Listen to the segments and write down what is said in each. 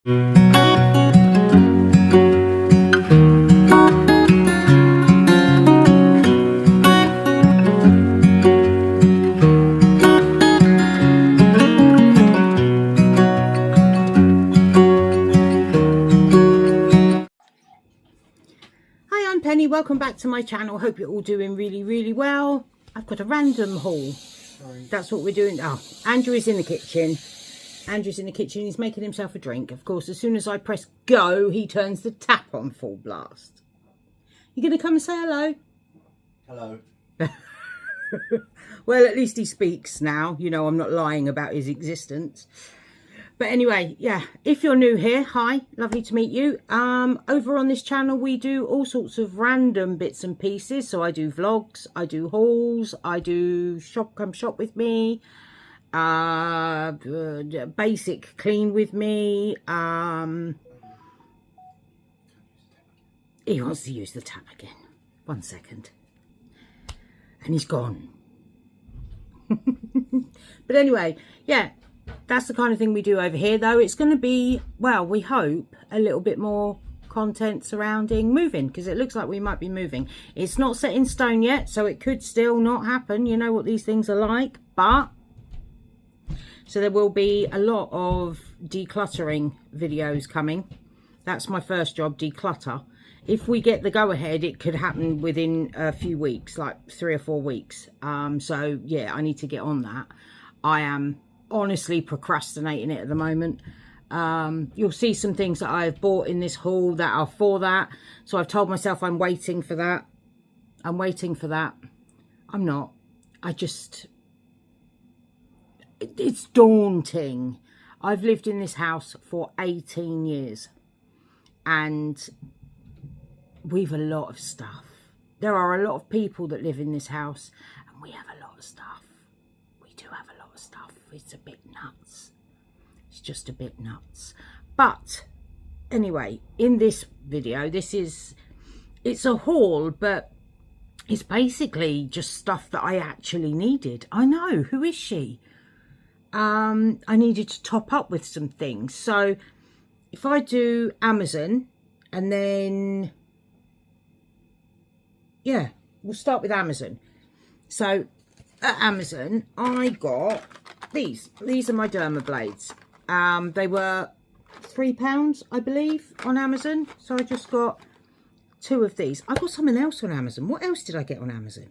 Welcome back to my channel. Hope you're all doing really well. I've got a random haul. Sorry. That's what we're doing. Oh, Andrew is in the kitchen. Andrew's in the kitchen. He's making himself a drink. Of course, as soon as I press go, he turns the tap on full blast. You gonna come and say hello? Hello. Well, at least he speaks now. You know, I'm not lying about his existence. But anyway, yeah, if you're new here, hi, lovely to meet you. Over on this channel, we do all sorts of random bits and pieces. So I do vlogs, I do hauls, I do come shop with me, basic clean with me. He wants to use the tap again. 1 second. And he's gone. But anyway, yeah. That's the kind of thing we do over here, though. It's going to be, well, we hope, a little bit more content surrounding moving, because it looks like we might be moving. It's not set in stone yet, so it could still not happen. You know what these things are like, but so there will be a lot of decluttering videos coming. That's my first job, declutter. If we get the go-ahead, it could happen within a few weeks, like 3 or 4 weeks. So, yeah, I need to get on that. I am honestly procrastinating it at the moment. You'll see some things that I've bought in this haul that are for that. So I've told myself I'm waiting for that. I'm waiting for that. I'm not. It's daunting. I've lived in this house for 18 years. And we've a lot of stuff. There are a lot of people that live in this house. And we have a lot of stuff. We do have a lot of stuff. It's a bit nuts. It's just a bit nuts. But anyway, in this video, it's a haul, but it's basically just stuff that I actually needed. I know, who is she? I needed to top up with some things. So if I do Amazon, and then, yeah, we'll start with Amazon. So at Amazon, I got these. These are my Derma blades. They were £3, I believe, on Amazon. So I just got 2 of these. I got something else on Amazon. What else did I get on Amazon?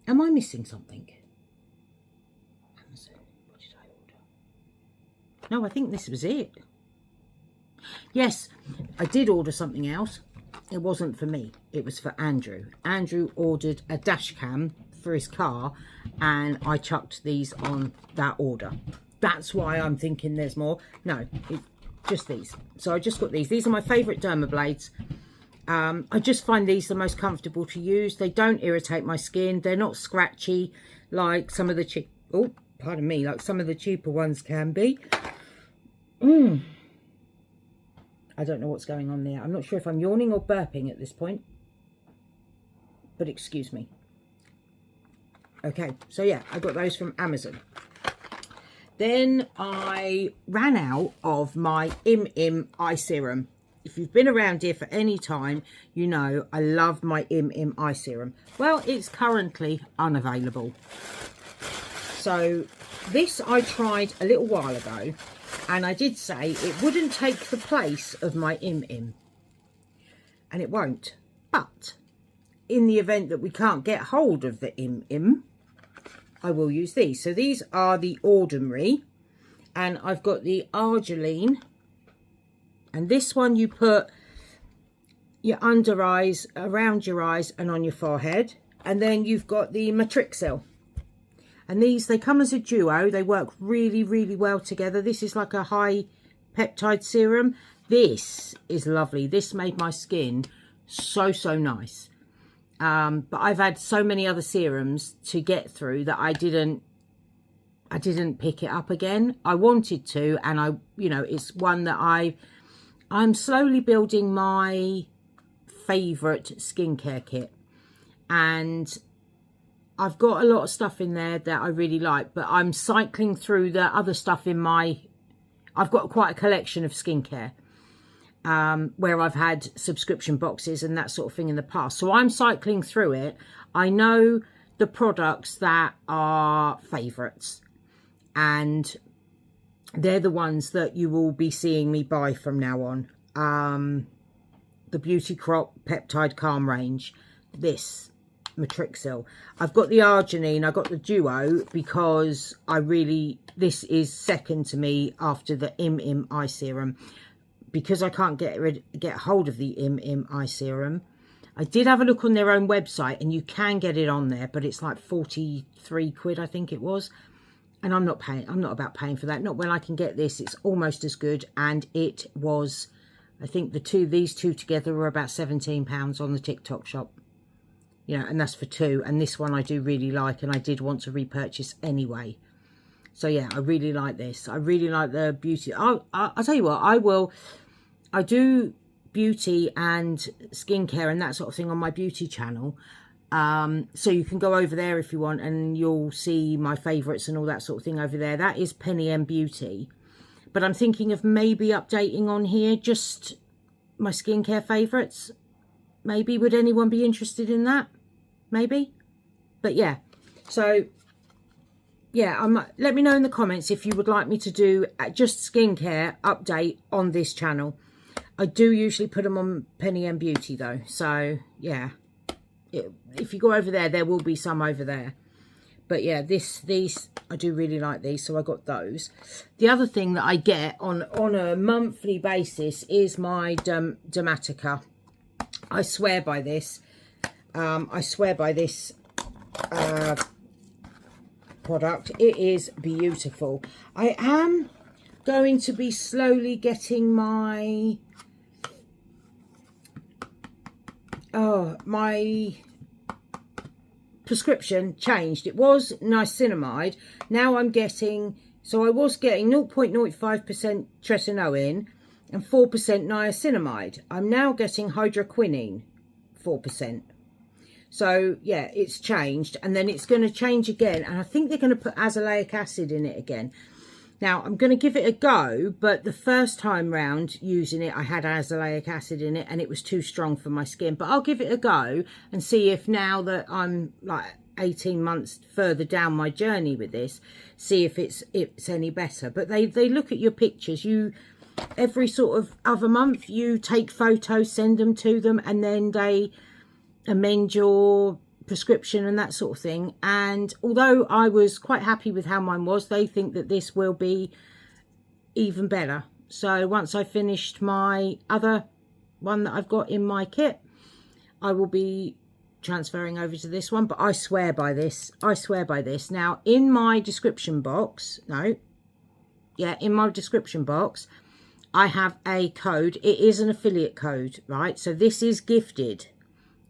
Am I missing something? Amazon, what did I order? No, I think this was it. Yes, I did order something else. It wasn't for me. It was for Andrew. Andrew ordered a dash cam for his car, and I chucked these on that order. That's why I'm thinking there's more. No, it's just these. So I just got these. These are my favourite Derma blades. I just find these the most comfortable to use. They don't irritate my skin. They're not scratchy like some of the cheap. Oh, pardon me, like some of the cheaper ones can be. I don't know what's going on there. I'm not sure if I'm yawning or burping at this point. But excuse me. Okay, so yeah, I got those from Amazon. Then I ran out of my Im eye serum. If you've been around here for any time, you know I love my Im eye serum. Well, it's currently unavailable. So this I tried a little while ago. And I did say it wouldn't take the place of my Im. And it won't. But in the event that we can't get hold of the Im, I will use these. So these are the Ordinary. And I've got the Argiline. And this one you put your under eyes, around your eyes and on your forehead. And then you've got the Matrixil. And these, they come as a duo. They work really well together. This is like a high peptide serum. This is lovely. This made my skin so nice. But I've had so many other serums to get through that I didn't pick it up again. I wanted to, and it's one that I'm slowly building my favourite skincare kit. And I've got a lot of stuff in there that I really like, but I'm cycling through the other stuff in my I've got quite a collection of skincare where I've had subscription boxes and that sort of thing in the past. So I'm cycling through it. I know the products that are favourites, and they're the ones that you will be seeing me buy from now on. The Beauty Crop Peptide Calm range, this Matrixil. I've got the Arginine, I got the Duo because this is second to me after the Im eye serum, because I can't get hold of the Im eye serum. I did have a look on their own website, and you can get it on there, but it's like 43 quid, I think it was. And I'm not about paying for that. Not when I can get this. It's almost as good. And it was, I think these two together were about £17 on the TikTok shop. You know, and that's for two. And this one I do really like, and I did want to repurchase anyway. So yeah, I really like this. I really like the beauty. I'll tell you what, I do beauty and skincare and that sort of thing on my beauty channel. So you can go over there if you want, and you'll see my favourites and all that sort of thing over there. That is Penny M Beauty. But I'm thinking of maybe updating on here just my skincare favourites. Maybe. Would anyone be interested in that? Maybe. But yeah. So yeah, let me know in the comments if you would like me to do just skincare update on this channel. I do usually put them on Penny M Beauty though. So yeah. If you go over there, there will be some over there. But yeah, these I do really like these, so I got those. The other thing that I get on a monthly basis is my Dermatica. I swear by this. I swear by this product. It is beautiful. I am going to be slowly getting my prescription changed. It was niacinamide. Now I'm getting, so I was getting 0.05% tretinoin and 4% niacinamide. I'm now getting hydroquinone, 4%. So yeah, it's changed, and then it's going to change again, and I think they're going to put azelaic acid in it again. Now, I'm going to give it a go, but the first time round using it, I had azelaic acid in it, and it was too strong for my skin. But I'll give it a go and see if, now that I'm like 18 months further down my journey with this, see if it's any better. But they look at your pictures. Every sort of other month, you take photos, send them to them, and then they amend your prescription and that sort of thing. And although I was quite happy with how mine was, they think that this will be even better. So once I finished my other one that I've got in my kit, I will be transferring over to this one. But I swear by this. I swear by this. Now, in my description box, in my description box, I have a code. It is an affiliate code, right? So this is gifted.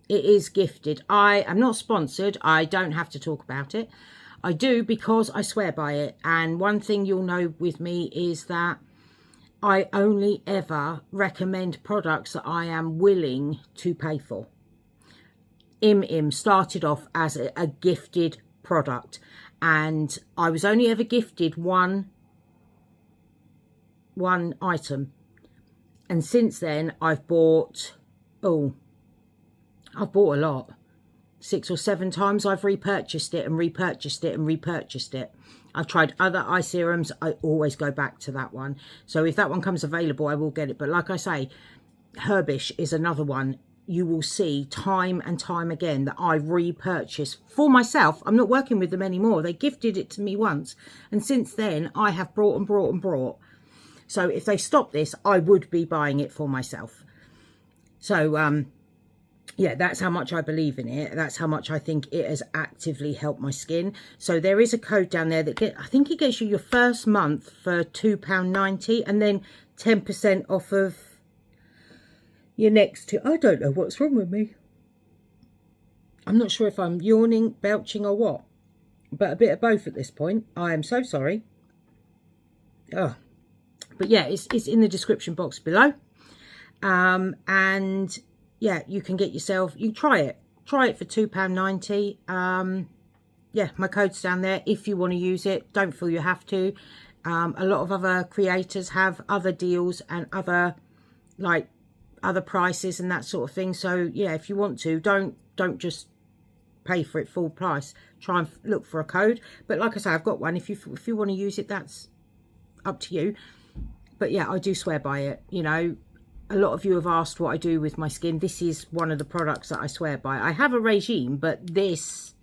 It is gifted. I am not sponsored. I don't have to talk about it. I do because I swear by it. And one thing you'll know with me is that I only ever recommend products that I am willing to pay for. Im started off as a gifted product, and I was only ever gifted one item. And since then, I've bought a lot. 6 or 7 times I've repurchased it and repurchased it and repurchased it. I've tried other eye serums. I always go back to that one. So if that one comes available, I will get it. But like I say, Herbish is another one. You will see time and time again that I repurchase for myself. I'm not working with them anymore. They gifted it to me once, and since then I have brought and brought and brought. So if they stop this, I would be buying it for myself. So yeah, that's how much I believe in it. That's how much I think it has actively helped my skin. So there is a code down there that I think it gets you your first month for £2.90 and then 10% off of your next two. I don't know what's wrong with me. I'm not sure if I'm yawning, belching or what, but a bit of both at this point. I am so sorry. Oh, but yeah, it's in the description box below. And yeah, you can get yourself, you try it for £2.90. Yeah, my code's down there if you want to use it. Don't feel you have to. A lot of other creators have other deals and other prices and that sort of thing. So yeah, if you want to, don't just pay for it full price. Try and look for a code. But like I say, I've got one. If you want to use it, that's up to you. But yeah, I do swear by it. You know, a lot of you have asked what I do with my skin. This is one of the products that I swear by. I have a regime, but this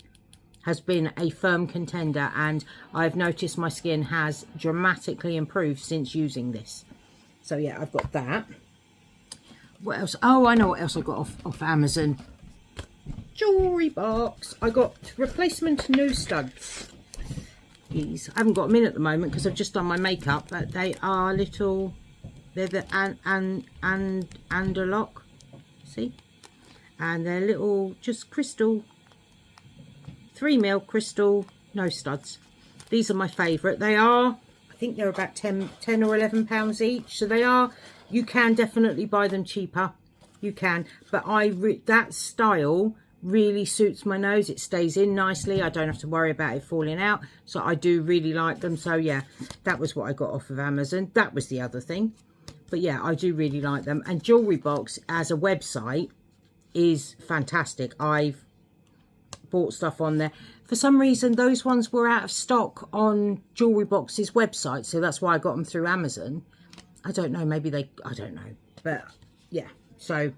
has been a firm contender, and I've noticed my skin has dramatically improved since using this. So yeah, I've got that. What else? Oh, I know what else I got off Amazon. Jewellery box. I got replacement nose studs. These, I haven't got them in at the moment because I've just done my makeup, but they are little, they're the Anderlock, see? And they're little, just crystal, 3mm crystal nose studs. These are my favourite. They are, I think they're about 10 or £11 each. So they are, you can definitely buy them cheaper. You can, but that style really suits my nose. It stays in nicely. I don't have to worry about it falling out. So I do really like them. So yeah, that was what I got off of Amazon. That was the other thing. But yeah, I do really like them. And Jewellery Box as a website is fantastic. I've bought stuff on there. For some reason, those ones were out of stock on Jewellery Box's website. So that's why I got them through Amazon. I don't know. Maybe they, I don't know. But yeah, so,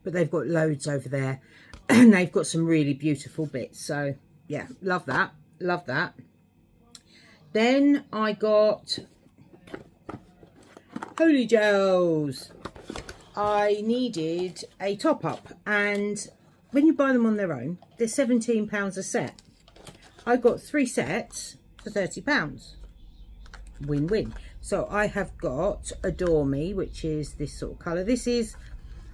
but they've got loads over there. And they've got some really beautiful bits. So yeah, love that. Love that. Then I got Holy Gels. I needed a top up, and when you buy them on their own, they're £17 a set. I got 3 sets for £30. Win-win. So I have got Adore Me, which is this sort of colour. This is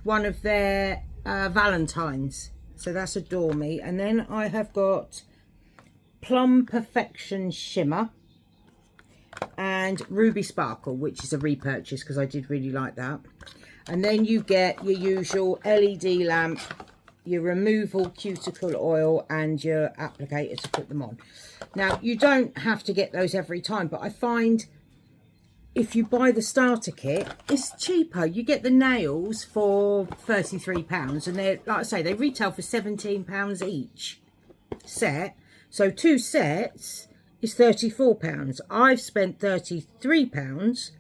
one of their Valentines. So that's Adore Me. And then I have got Plum Perfection Shimmer and Ruby Sparkle, which is a repurchase because I did really like that. And then you get your usual LED lamp, your removal cuticle oil, and your applicator to put them on. Now, you don't have to get those every time, but I find if you buy the starter kit, it's cheaper. You get the nails for £33, and they're, like I say, they retail for £17 each set. So 2 sets is £34. I've spent £33.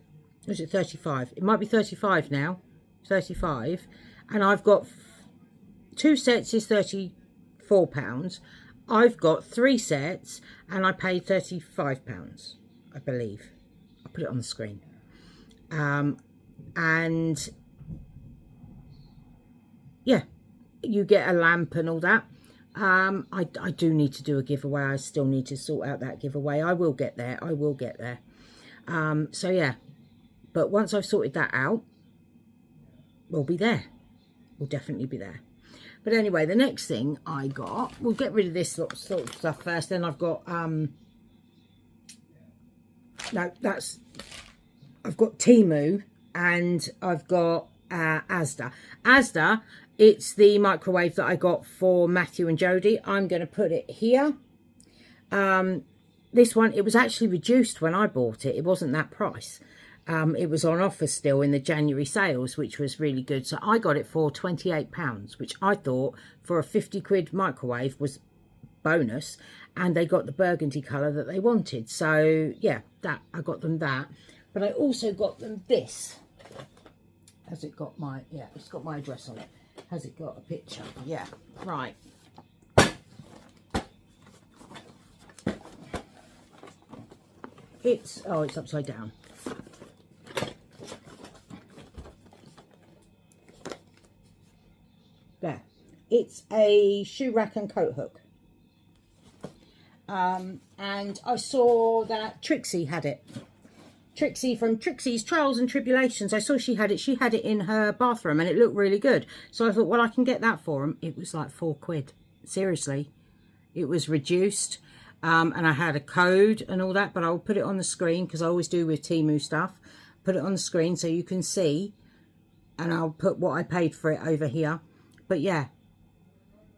Or is it 35? It might be 35 now. 35. And I've got 2 sets is £34. I've got 3 sets, and I paid £35, I believe. I'll put it on the screen. And yeah, you get a lamp and all that. I do need to do a giveaway. I still need to sort out that giveaway. I will get there. I will get there. So yeah, but once I've sorted that out, we'll be there. We'll definitely be there. But anyway, the next thing I got, we'll get rid of this sort of stuff first. Then I've got I've got Temu, and I've got Asda. Asda, it's the microwave that I got for Matthew and Jodie. I'm going to put it here. This one, it was actually reduced when I bought it. It wasn't that price. It was on offer still in the January sales, which was really good. So I got it for £28, which I thought for a 50 quid microwave was bonus. And they got the burgundy colour that they wanted. So yeah, that I got them that. But I also got them this. Has it got my, yeah, it's got my address on it. Has it got a picture? Yeah, right. It's, oh, it's upside down. There. It's a shoe rack and coat hook. And I saw that Trixie had it. Trixie from Trixie's Trials and Tribulations. I saw she had it. She had it in her bathroom and it looked really good. So I thought, well, I can get that for them. It was like £4. Seriously. It was reduced. And I had a code and all that, but I'll put it on the screen because I always do with Temu stuff. Put it on the screen so you can see. And I'll put what I paid for it over here. But yeah,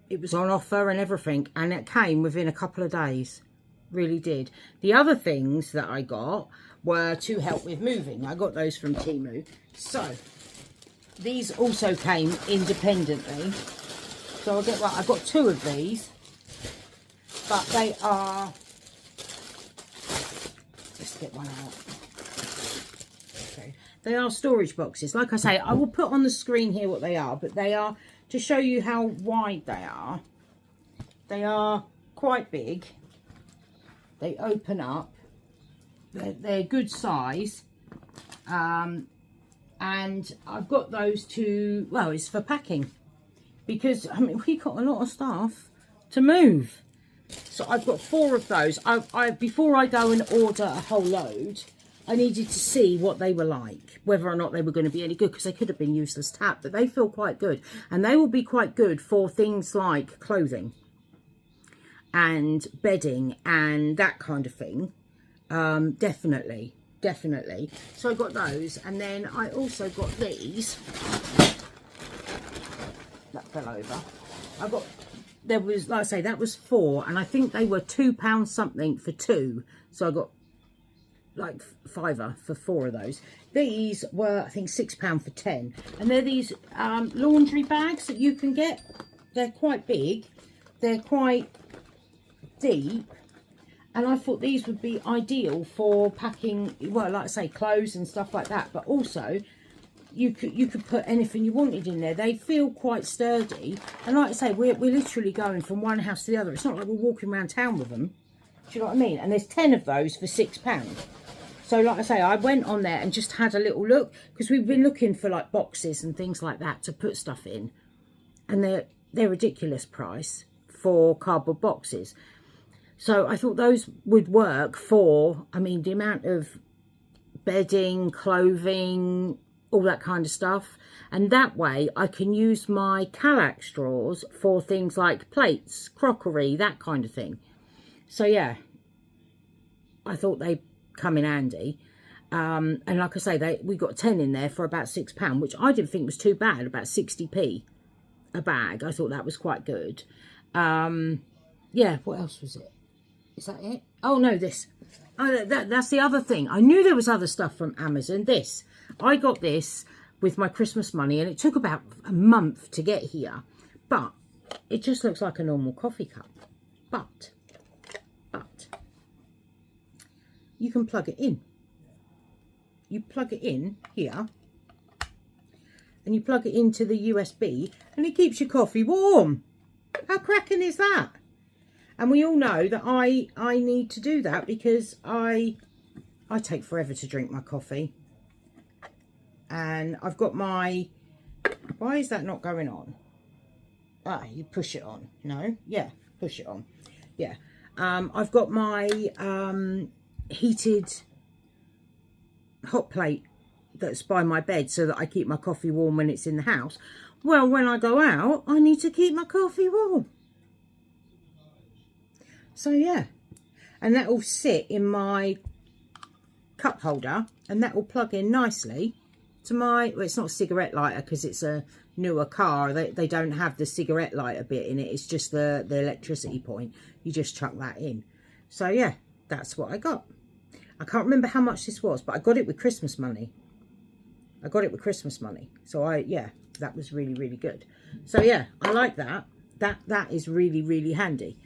it was on offer and everything. And it came within a couple of days. really did. The other things that I got were to help with moving. I got those from Temu. So these also came independently. So I've got 2 of these, but they are, let's get one out. Okay. They are storage boxes. Like I say, I will put on the screen here what they are, but they are, to show you how wide they are quite big. They open up. They're good size. And I've got those to, well, it's for packing. Because, I mean, we got a lot of stuff to move. So I've got 4 of those. Before I go and order a whole load, I needed to see what they were like, whether or not they were going to be any good, because they could have been useless tap, but they feel quite good. And they will be quite good for things like clothing and bedding and that kind of thing. Definitely. So I got those, and then I also got these. That fell over. There was, like I say, that was 4, and I think they were £2 something for 2. So I got like £5 for 4 of those. These were, I think, £6 for 10, and they're these laundry bags that you can get. They're quite big, they're quite deep, and I thought these would be ideal for packing, well, like I say, clothes and stuff like that, but also you could put anything you wanted in there. They feel quite sturdy, and like I say, we're literally going from one house to the other. It's not like we're walking around town with them. Do you know what I mean? And there's 10 of those for £6. So like I say, I went on there and just had a little look, because we've been looking for like boxes and things like that to put stuff in, and they're ridiculous price for cardboard boxes. So I thought those would work for, I mean, the amount of bedding, clothing, all that kind of stuff. And that way I can use my Calac straws for things like plates, crockery, that kind of thing. So yeah, I thought they'd come in handy. And like I say, we got 10 in there for about £6, which I didn't think was too bad, about 60p a bag. I thought that was quite good. Yeah, what else was it? Is that it? Oh no, this. Oh, that's the other thing. I knew there was other stuff from Amazon. This. I got this with my Christmas money, and it took about a month to get here. But it just looks like a normal coffee cup. But you can plug it in. You plug it in here, and you plug it into the USB, and it keeps your coffee warm. How cracking is that? And we all know that I need to do that, because I take forever to drink my coffee. And I've got my, why is that not going on? Ah, you push it on. No? Yeah, push it on. Yeah. I've got my heated hot plate that's by my bed, so that I keep my coffee warm when it's in the house. Well, when I go out, I need to keep my coffee warm. So yeah, and that will sit in my cup holder, and that will plug in nicely to my, well, it's not a cigarette lighter because it's a newer car. They don't have the cigarette lighter bit in it. It's just the electricity point. You just chuck that in. So yeah, that's what I got. I can't remember how much this was, but I got it with Christmas money. So yeah, that was really, really good. So yeah, I like that. That is really, really handy.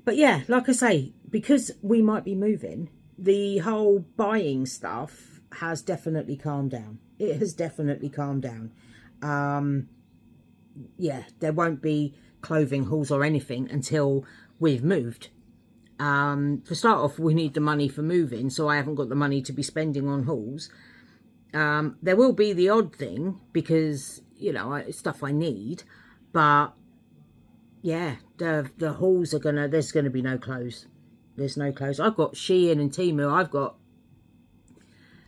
But yeah, like I say, because we might be moving, the whole buying stuff has definitely calmed down. It has definitely calmed down. Yeah, there won't be clothing hauls or anything until we've moved. For start off, we need the money for moving, so I haven't got the money to be spending on hauls. There will be the odd thing, because, you know, it's stuff I need, but yeah, the hauls are there's gonna be no clothes. There's no clothes. I've got Shein and Temu. I've got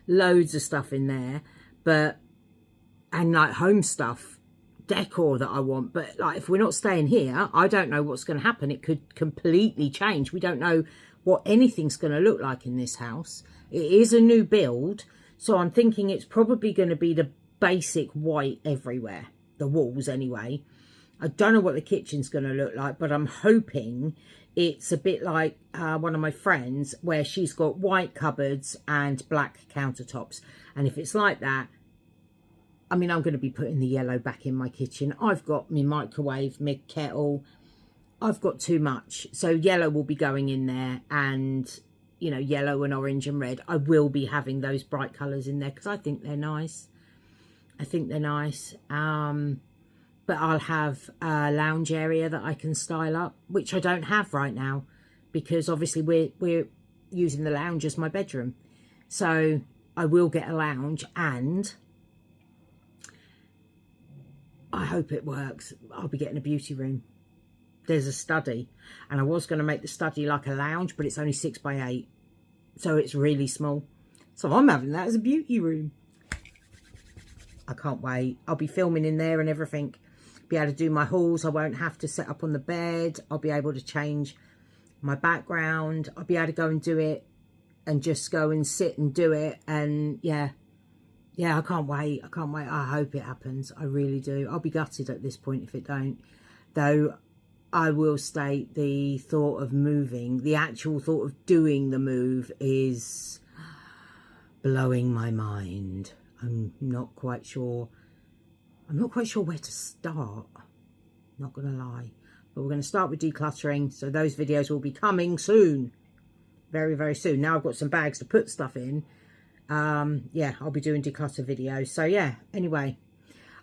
loads of stuff in there, and like home stuff, decor that I want. But like, if we're not staying here, I don't know what's going to happen. It could completely change. We don't know what anything's going to look like in this house. It is a new build, so I'm thinking it's probably going to be the basic white everywhere, the walls anyway. I don't know what the kitchen's going to look like, but I'm hoping it's a bit like one of my friends where she's got white cupboards and black countertops. And if it's like that, I mean, I'm going to be putting the yellow back in my kitchen. I've got my microwave, my kettle. I've got too much. So yellow will be going in there, and, you know, yellow and orange and red. I will be having those bright colours in there because I think they're nice. I think they're nice. But I'll have a lounge area that I can style up, which I don't have right now because obviously we're using the lounge as my bedroom. So I will get a lounge, and I hope it works. I'll be getting a beauty room. There's a study, and I was going to make the study like a lounge, but it's only 6 by 8. So it's really small. So I'm having that as a beauty room. I can't wait. I'll be filming in there and everything. Be able to do my hauls. I won't have to set up on the bed. I'll be able to change my background. I'll be able to go and do it and just go and sit and do it. And yeah, I can't wait. I can't wait. I hope it happens. I really do. I'll be gutted at this point if it don't. Though I will state the thought of moving, the actual thought of doing the move is blowing my mind. I'm not quite sure. I'm not quite sure where to start. Not going to lie. But we're going to start with decluttering. So those videos will be coming soon. Very, very soon. Now I've got some bags to put stuff in. Yeah, I'll be doing declutter videos. So yeah, anyway.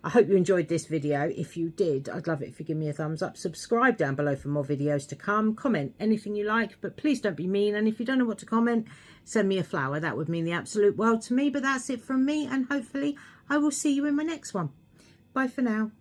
I hope you enjoyed this video. If you did, I'd love it if you give me a thumbs up. Subscribe down below for more videos to come. Comment anything you like, but please don't be mean. And if you don't know what to comment, send me a flower. That would mean the absolute world to me. But that's it from me. And hopefully I will see you in my next one. Bye for now.